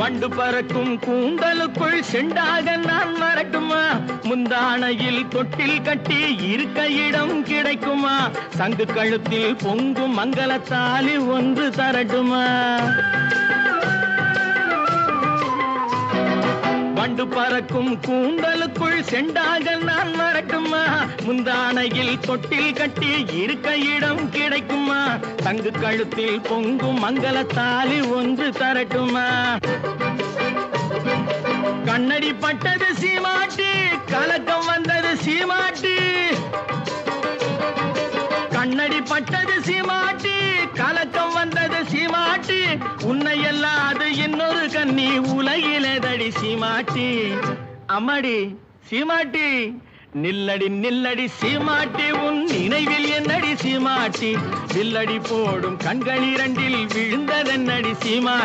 வண்டு பறக்கும் கூந்தலுக்குள் செண்டாக நான் வரட்டுமா? முந்தானையில் தொட்டில் கட்டி இருக்க இடம் கிடைக்குமா? சங்கு கழுத்தில் பொங்கும் மங்களத்தாலி ஒன்று தரட்டுமா? வண்டு பறக்கும் கூந்தலுக்குள் செண்டாக நான் வரட்டுமா? முந்தானையில் தொட்டில் கட்டி இருக்க இடம் கிடைக்குமா? தங்கு கழுத்தில் பொங்கும் மங்களத்தாலி ஒன்று தரட்டுமா? கண்ணடி பட்டது சீமாட்டி, கலக்கம் வந்தது சீமாட்டி. கண்ணடி பட்டது சீமாட்டி, கலக்கம் வந்தது சீமாட்டி. உன்னை எல்லாது இன்னொரு கண்ணி உலகிலேதடி சீமாட்டி. அம்மாடி சீமாட்டி, நில்லடி நில்லடி சீமாட்டி, உன் நினைவில் என்னடி சீமாட்டி? வில்லடி போடும் கண்கள் இரண்டில் விழுந்ததென்னடி சீமாட்டி?